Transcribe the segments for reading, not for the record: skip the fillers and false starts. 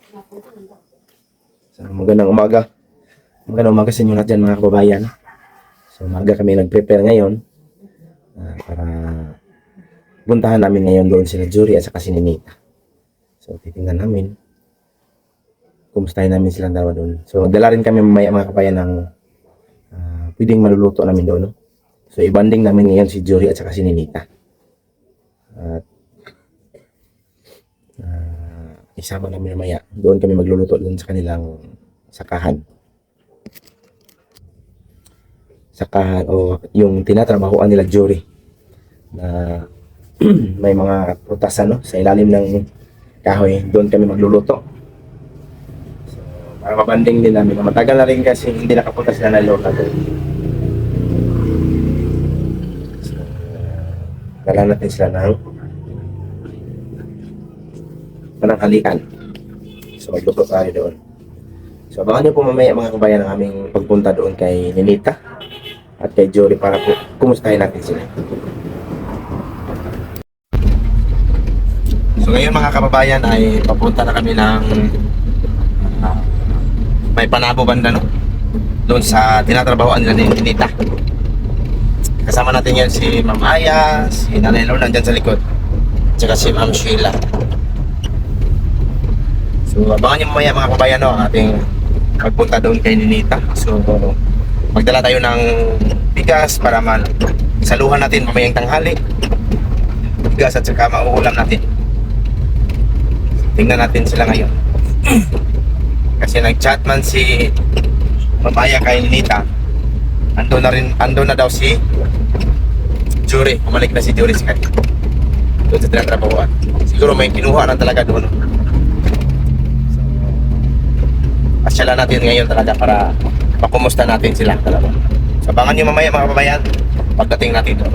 So, magandang umaga. Magandang umaga sa inyo lahat dyan mga kababayan. So umaga kami nag-prepare ngayon para puntahan namin ngayon doon sila Jury at saka si Ninita. So titingnan namin, kumustahin namin silang dalawa doon. So magdala rin kami mamaya mga kabayan ng pwedeng maluluto namin doon. No? So ibanding namin ngayon si Jury at saka si Ninita. At isama namin mamaya. Doon kami magluluto doon sa kanilang sakahan. Sakahan o yung tinatrabahoan nila Jury na may mga prutas sa ilalim ng kahoy. Doon kami magluluto. So, para mabanding din namin. Matagal na rin kasi hindi nakapunta sila na Lola doon. So, dala natin sila ng pananghalian. So magluto tayo doon. So abangan niyo po mamaya mga kabayan ang aming pagpunta doon kay Ninita at kay Jury para po kumustahin natin sila. So ngayon mga kababayan ay papunta na kami ng may Panabo banda doon sa tinatrabahoan nila ni Ninita. Kasama natin yan si Ma'am Aya, si Nanay Lord nandyan sa likod, at saka si Ma'am Sheila. So abangan niyo mamaya mga kabayan ang ating magpunta doon kay Ninita. So magdala tayo ng bigas para saluhan natin mamayang tanghali. Bigas at saka mauulam natin. Tingnan natin sila ngayon. Kasi nag-chat man si Mamaya kay Ninita. Ando na daw si Jury. Pumalik na si Jury sa kanya. Doon sa tinatrabahoan. Siguro may kinuha na talaga doon. Asyalan natin ngayon talaga para makumusta natin sila talaga. So abangan nyo mamaya mga kababayan pagdating natin doon.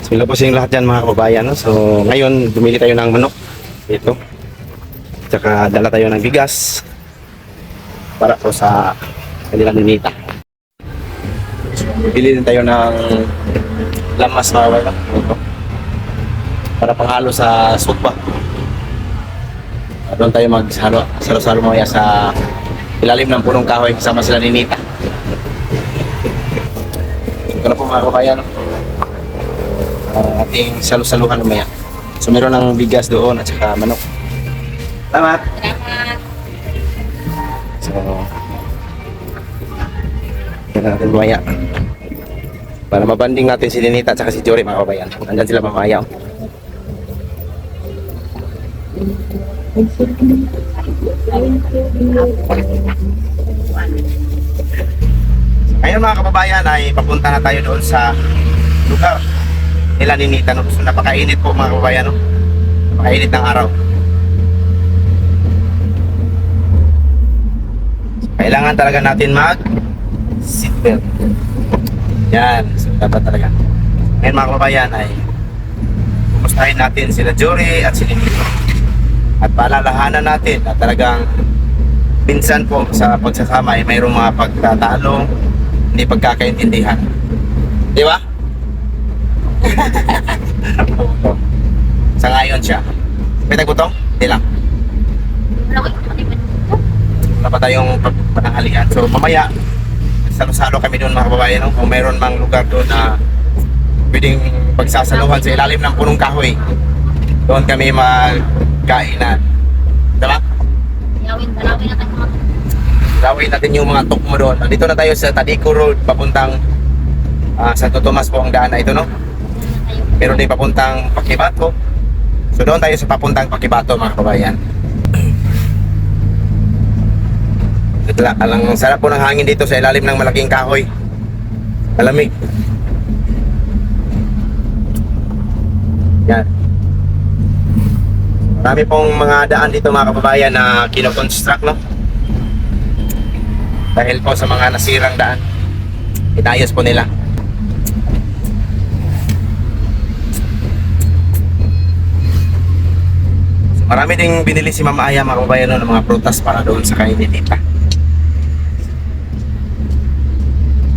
So yun po sa lahat yan mga kababayan. No? So ngayon bumili tayo ng manok dito. Tsaka dala tayo ng bigas para po sa kanilang Ninita. Bili din tayo ng lamas mga kabayan. Ito. Para panghalo sa sopa. Doon tayo magsalo-salo mamaya sa ilalim ng punong kahoy kasama sila ni Nita. Ito na po mga kabayan. Ating salo-saluhan mamaya. So meron ng bigas doon at saka manok. Salamat! Salamat. So, yan natin mamaya. Para mabanding natin si Ninita at saka si Jory mga kabayan. Nandyan sila mamaya. Ngayon mga kababayan ay papunta na tayo doon sa lugar nila ni Nita. No? So, napakainit po mga kababayan. No? Napakainit ng araw. Kailangan talaga natin mag seatbelt. Yan. So, dapat talaga. Ngayon mga kababayan ay kumustahin natin sila Jory at si Nita. At paalalahanan natin na talagang minsan po sa pagsasama ay mayroong mga pagtatalo, hindi pagkakaintindihan. Di ba? Sa ngayon siya. May tagutong? Hindi lang. Wala pa tayong pananghalian. So mamaya, salo-salo kami doon mga kababayan. No? Kung mayroon mang lugar doon na pwedeng pagsasaluhan sa ilalim ng punong kahoy, doon kami magkainan. Diba? Lawin natin yung mga tok mo doon. Dito na tayo sa Tadico Road, papuntang Santo Tomas po ang daan na ito, no? Meron din papuntang Pakibato. So doon tayo sa papuntang Pakibato mga kababayan. Alang sarap po ng hangin dito sa ilalim ng malaking kahoy. Malamig. Yan. Marami pong mga daan dito mga kababayan na kinoconstruct, no? Dahil po sa mga nasirang daan. Inayos po nila. So, marami ding binili si Mama Aya mga kababayan no, ng mga prutas para doon sa kay ni Tita.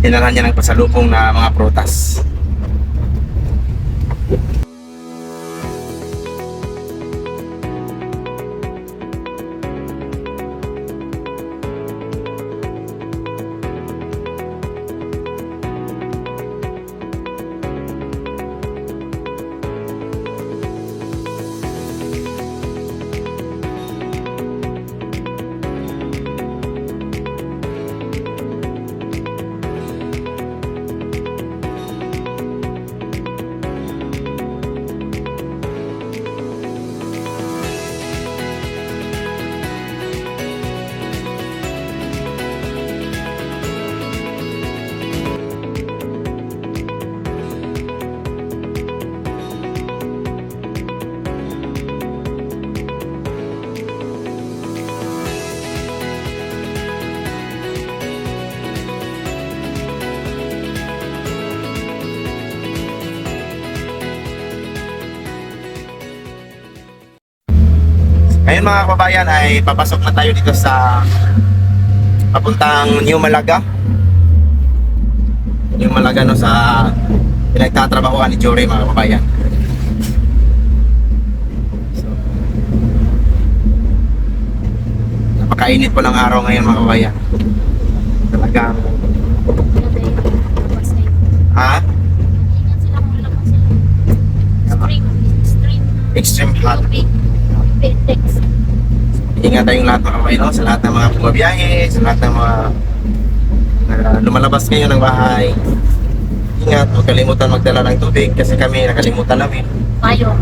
Dinalhan niya ng pasalubong na mga prutas. Ngayon mga kababayan ay papasok na tayo dito sa papuntang New Malaga. New Malaga no sa pinagtatrabahoan ni Jory mga kababayan. So, napakainit po ng araw ngayon mga kababayan. Talagang ha? Extreme hot. Ingat tayong lahat mga kababayan, no? Sa lahat ng mga bumabiyahe, sa lahat ng mga lumalabas ngayon ng bahay. Ingat, huwag kalimutan magdala ng tubig kasi kami nakalimutan namin. Payo.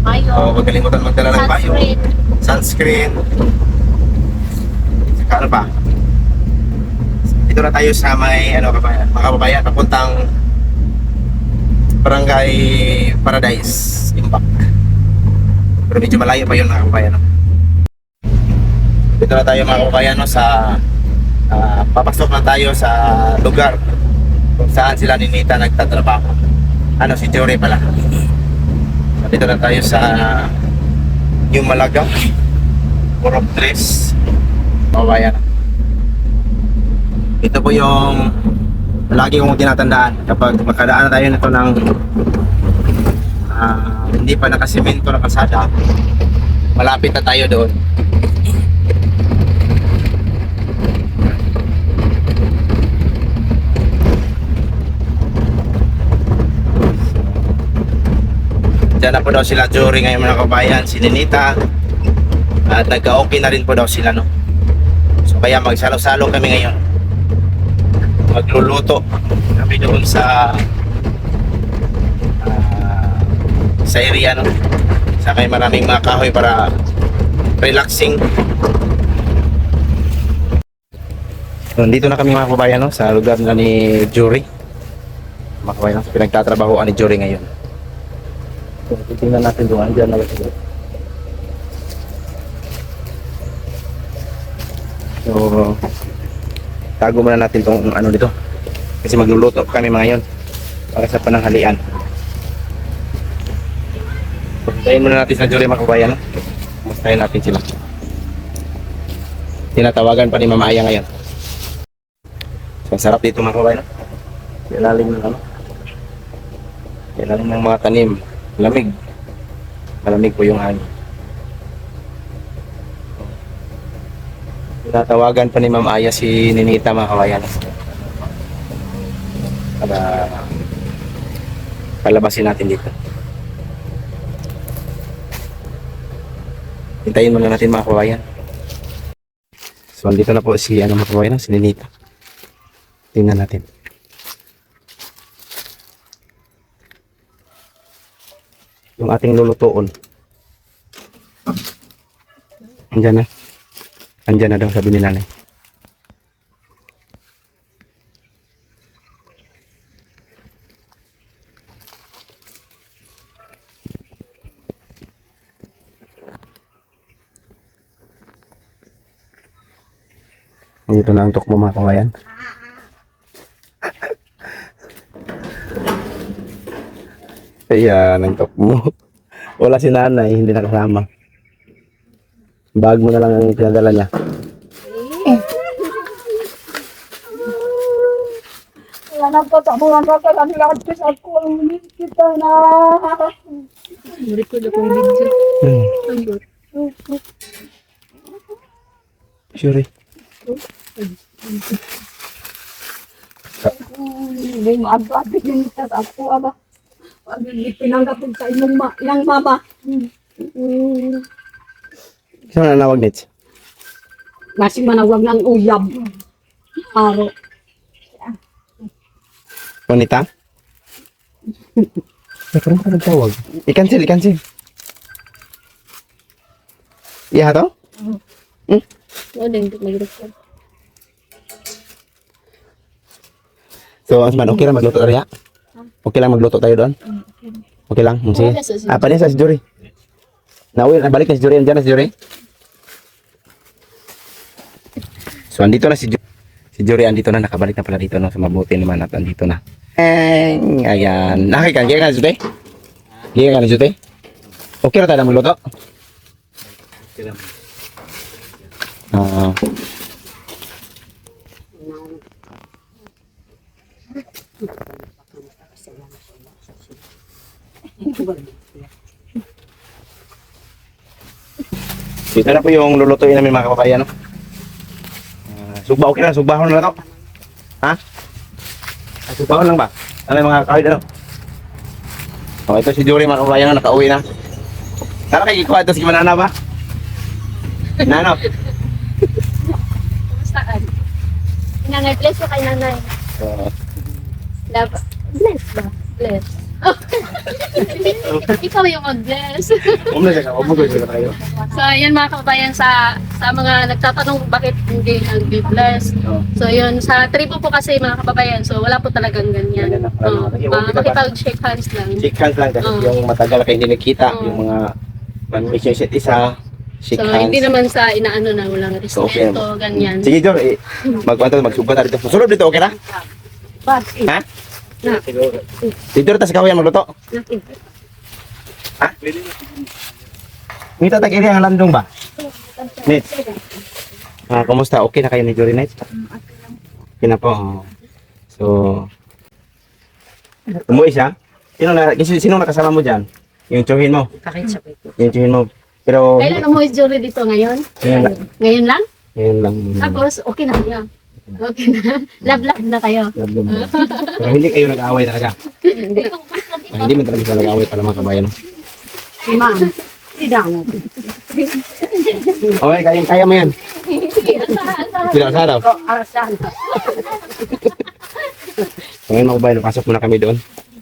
Payo. O, huwag kalimutan magdala ng payo. Sunscreen. Saka ano pa? Dito na tayo sa may mga kababayan, papuntang Barangay Paradise, Imbak. Pero medyo malayo pa yun mga kababayan. Dito na tayo mga kababayan no, sa papasok na tayo sa lugar kung saan sila ni Nita nagtatrabaho. Ano si Jory pala. So, dito na tayo sa New Malaga, Purok 3, kababayan. Ito po yung lagi kong tinatandaan kapag makadaan na tayo nito ng hindi pa nakasemento na kalsada, malapit na tayo doon. Diyan na po daw sila Jory ngayon mga kabayan, si Ninita, at nagka-okay na rin po daw sila, no? So kaya magsalo-salo kami ngayon, magluluto kami doon sa area, no? Sa kay maraming mga kahoy para relaxing. So, dito na kami mga kabayan, no? Sa lugar na ni Jory, mga kabayan, sa pinagtatrabahoan ni Jory ngayon. So, titingnan natin doon, andyan na sila. So, tago muna natin itong ano dito. Kasi magluluto kami mga yun para sa pananghalian. Pagkain muna natin sa Jory mga kabayan. Mustahin natin sila. Tinatawagan pa ni Mama Aya ngayon. So, sarap dito mga kabayan. Ilalim ng ano. Ilalim ng mga tanim. Lamig. Malamig po yung hangin. Tinatawagan pa ni Ma'am Aya si Ninita mga kabayan. Para palabasin natin dito. Hintayin muna natin mga kabayan. So andito na po si mga kabayan, si Ninita. Tingnan natin. Yung ating lulutuon. Andyan na. Andyan na daw, sabi ni nanay. Dito na ang tukmo mga kabayan. Ayan, ang tukmo. Wala si nanay, hindi nakasama. Bag mo na lang ang pinadala niya. Wala na po, tabuhan ko ka lang lahat sa ako ang kita na. Record akong video. Sure. Hindi mo abad din sa ako aba. Pag pinanggap ko sa ilang mama. Saan na nawag nits? Masing manawag ng uyab. Aro. Bonita? Parang ka nagtawag. I-cancel, i-cancel. Iya to? Oo din, mag-record. So, Asman, okay lang magluto tayo? Okay lang magluto tayo doon? Okay lang? Sige. Panisa si Jory. Nabalik na si Jory. Andiyan na si Jory. So, andito na si Jory. Si Jory andito na. Nakabalik na pala dito. No? So, mabuti naman at andito na. Ayan. Nakikan. Gaya ka na, Jory? Gaya ka na, Jory? Okay na tayo na magluto? Dito na po yung lulutuin namin mga kababayan. No? Sugba, okay lang. Sugbahon na lang ako. Ha? Sugbahon lang ba? Ano yung mga kahit ano? Oh, ito si Jory mga kababayan na nakauwi na. Tara kayo ikuha ito si Manana ba? Nano? Kumusta ka? Nanay, bless ko kay nanay. Bless ba? Bless. Ikaw yung mag-bless. Umlas ka, umugoy ka tayo. So, yan mga kababayan sa mga nagtatanong bakit hindi nag-bless. So, yun, sa tribo po kasi mga kababayan, so wala po talagang ganyan. Ganyan na, Makipag-shake hands lang. Shake hands lang kasi yung matagal kayo hindi nakita, yung mga man-miss yung isa't isa, shake So, hands. hindi naman sa inaano na walang So, okay respeto, ganyan. Sige, Jor, magsuba tayo dito. Susunod dito, okay na? Bad. Ha? Si Jor, tas ikaw yan magluto. Ha? Ngita tayo ang landong ba? Nate. Kumusta? Okay na kayo ni Jory Nate? Okay na po. So, So, umuwi siya. Sino nakasama mo dyan? Yung tsuhin mo. Kahit siya po. Yung tsuhin mo. Pero, Kailan umuwi si Jory dito ngayon? Ngayon lang. Ngayon lang? ngayon lang. Tapos, okay na niya. Okay na. Love na kayo. Pero hindi kayo nag-aaway talaga. Hindi. Hindi man talaga sila nag-aaway para mga kabayan. Si ma'am. Si Dang. Okay, kaya mo yan. Tidak sa araw. Arasan. So, ngayon mga kabayan, pasok muna kami doon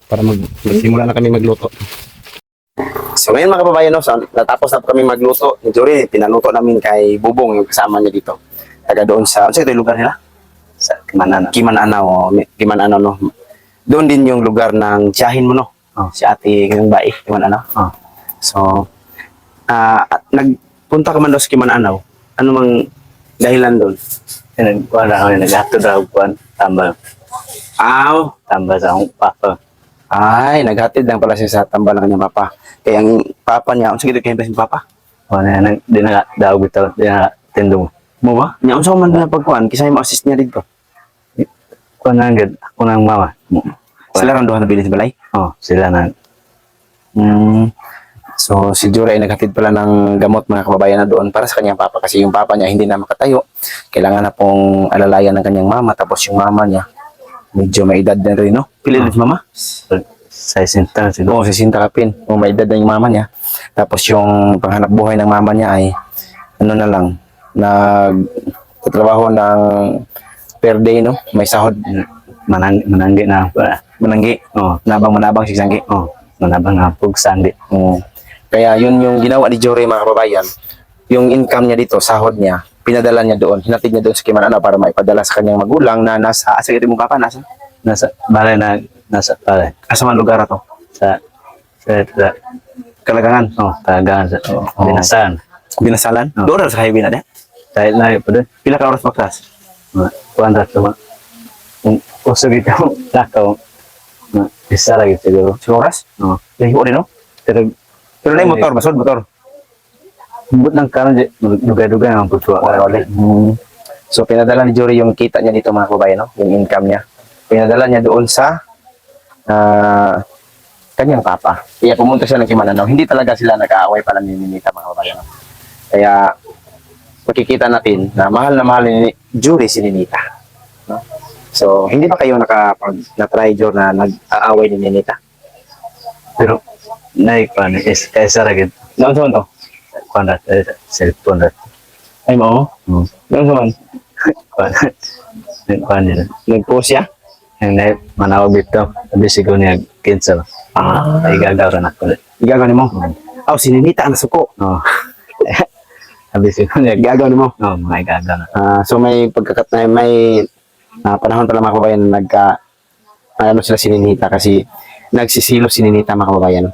para magsimula na kami magluto. So ngayon mga kababayan, no, so, natapos na po kami magluto. Ni Jory, pinaluto namin kay Bubong, yung kasama niya dito. Taga doon sa, ano sa ito yung lugar nila? Sa Kimanana. Kimananaw, Kimananaw, no. Doon din yung lugar ng tiyahin mo, no. Oh. Si ate, yung bae, Kimananaw. Oh. So, nagpunta ka man daw sa Kimananaw. Ano mang dahilan doon? Wala ako naghatod daw kuan tambal. Aw, Tambal sa akong papa. ay, naghatid lang pala siya sa tambal ng kanyang papa. Kaya ang papa niya, ano sige kayo ba si papa? Wala na di na daw bitaw di na tindong. Mo ba? Niya, unsa man na pagkuhan, kisay mo assist niya dito. Kuan na gid ako nang mama. Sila ran doon nabili sa balay. Oh, sila na. So, si Jory ay naghatid pala ng gamot mga kababayan na doon para sa kanyang papa kasi yung papa niya hindi na makatayo. Kailangan na pong alalayan ng kanyang mama tapos yung mama niya medyo may edad na rin, no? Pili rin si mama? Sa sinta siguro. Oo, si Sinta Kapin. O, may edad na yung mama niya. Tapos yung panghanap buhay ng mama niya ay ano na lang, nagtatrabaho ng per day, no? May sahod. Mananggi na. Mananggi. Oh, Manabang si Sanggi. oh, manabang na pugsandi. Oo. Kaya yun yung ginawa ni Jory mga kababayan. Yung income niya dito, sahod niya, pinadala niya doon. Hinatid niya doon sa Kimananaw para maipadala sa kanyang magulang na nasa, asa ito mong papa, nasa? Nasa balay na nasa balay. Asa man lugar to? Sa Kalagangan. oh, tagaan sa binasan. Binasalan? Oo. Doon sa highway na de. Dahil na po doon. Pila ka oras magklas? Kuan ra to. Usog ito lakaw. Isa lagi siguro. Sa oras? Oh, Lahiyo rin, no? pero Pero na yung motor, basod motor. but ng karon di dugay-dugay ang pagtuwa. So, pinadala ni Jory yung kita niya dito mga kababayan, no? Yung income niya. Pinadala niya doon sa kanyang papa. Kaya pumunta siya ng Kimananaw. Hindi talaga sila nag-aaway pala ni Ninita mga kababayan. No? Kaya, makikita natin na mahal ni Jory si Ninita. No? So, hindi ba kayo na-try, Jory, na nag-aaway ni Ninita? Pero naikuan is kaysa ra gid Noon sa man to? kuan ra cellphone ra. Ay, mo? Noon sa man? Kuan nila. Nag-post siya? Ang manawag dito. Sabi siguro niya cancel. Ay gagaw ra na ko. Igagawa mo? Oh, si Ninita ang nasuko. Oh. Sabi siguro niya Igagawa mo? oh, may gagaw na. So may may panahon pala mga kababayan na ano sila si Ninita kasi nagsisilo si Ninita mga kababayan.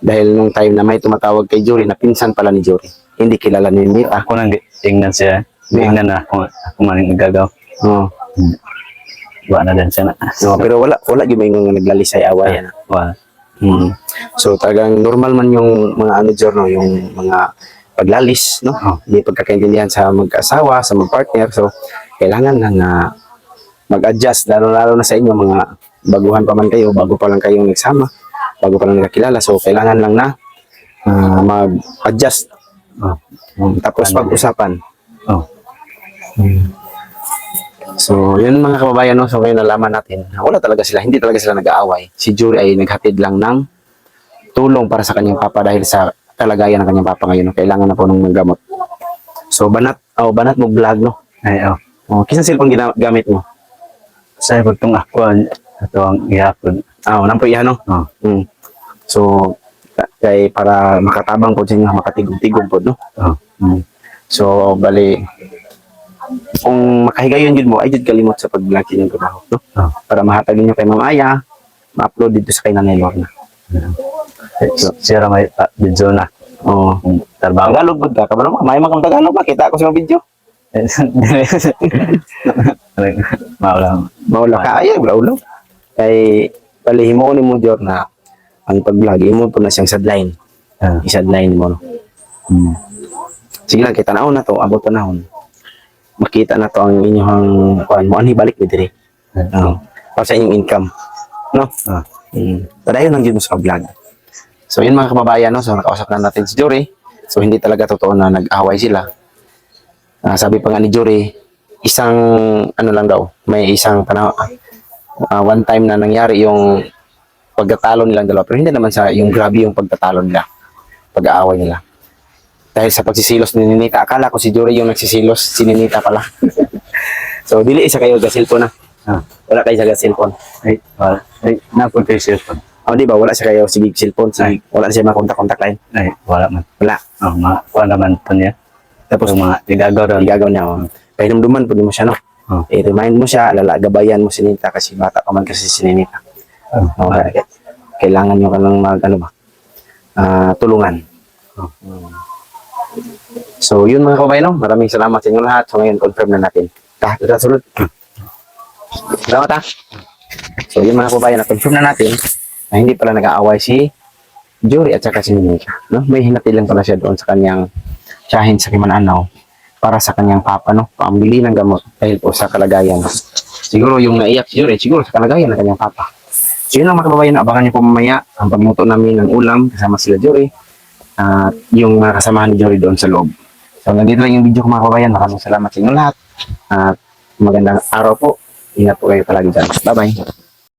Dahil nung time na may tumatawag kay Jory na pinsan pala ni Jory. Hindi kilala ni Ninita. Ako nang tingnan siya. Tingnan na ako man gagaw. Oh. Wa na din siya na. No, pero wala gyud yung naglalisay away. Wa. So talagang normal man yung mga ano Jory, no, yung mga paglalis, no? Hindi pagkakaintindihan sa mag-asawa, sa mag-partner. So kailangan lang mag-adjust lalo na sa inyo mga baguhan pa man kayo, bago pa lang kayong nagsama, bago pa lang nakakilala. So kailangan lang na mag-adjust. Tapos pag-usapan. Oh. So, yun mga kababayan, no? So, ngayon nalaman natin, wala talaga sila, hindi talaga sila nag-aaway. Si Jory ay naghatid lang ng tulong para sa kanyang papa dahil sa kalagayan ng kanyang papa ngayon. No? Kailangan na po ng gamot. So, banat mo vlog, no? Ay oh. Kisang cellphone gamit mo? Sa pagtung ako ato ang ihapon. Unang po yan, no? Oh. So, kay para makatabang po sa inyo, makatigong-tigong po, no? Oh. So, bali, kung makahigayon yun mo, ay jud kalimot sa pag-vlog yung trabaho, no? Oh. Para mahatag niyo kay Ma'am Aya, ma-upload dito sa kay Nanay Lorna. Siya may video na. Oh. Trabaho. Tagalog ba ka? Kabalo mo, may mga Tagalog, makita ko sa mga video. Maulang. Mawala ka, ay, ulaw. Kay, palihimo ko ni mo, Jor, na ang pag-vlog, imo po na siyang sadline. Isadline mo, no? Sige lang, kita na to, abot panahon. Makita na to ang inyong kuan mo, ani balik ni dire. para sa inyong income. No? Padayon lang yun mo sa vlog. So yun mga kababayan, no? So nakausap na natin si Jory. So hindi talaga totoo na nag-away sila. Sabi pa nga ni Jory, isang ano lang daw, may isang one time na nangyari yung pagtatalo nilang dalawa. Pero hindi naman sa yung grabe yung pagtatalo nila, pag-aaway nila. Dahil sa pagsisilos ni Ninita, akala ko si Jory yung nagsisilos, si Ninita pala. So dili isa kayo ga cellphone na. Wala kayo sa cellphone. Ay, wala. Ay, napunta yung cellphone. Di ba? Wala siya kayo sige cellphone. Sige, wala siya makontak-kontak line. Ay, wala man. Wala. Wala naman po niya. Tapos Yung mga igagaw ron. igagaw niya. Pahinumduman po mo siya, no? I-remind mo siya, gabayan mo si Ninita kasi bata pa man kasi si Ninita. Kailangan nyo ka lang tulungan. So, yun mga kababayan, no? Maraming salamat sa inyo lahat. So, ngayon, confirm na natin. Sunod. Salamat, ha? So, yun mga kababayan, na-confirm na natin na hindi pala nag-aaway si Jory at saka si Ninita. No? May hinatilan pala siya doon sa kanyang tiyahin sa Kimananaw para sa kanyang papa, no? Pambili ng gamot dahil po sa kalagayan. Siguro yung naiyak si Jory, siguro sa kalagayan ng kanyang papa. So yun lang mga kababayan, abangan niyo po mamaya ang pagmuto namin ng ulam kasama sila Jory at yung kasamahan ni Jory doon sa loob. So nandito lang yung video ko mga kababayan. Maraming salamat sa inyo lahat at magandang araw po. Ingat po kayo palagi dyan. Bye-bye.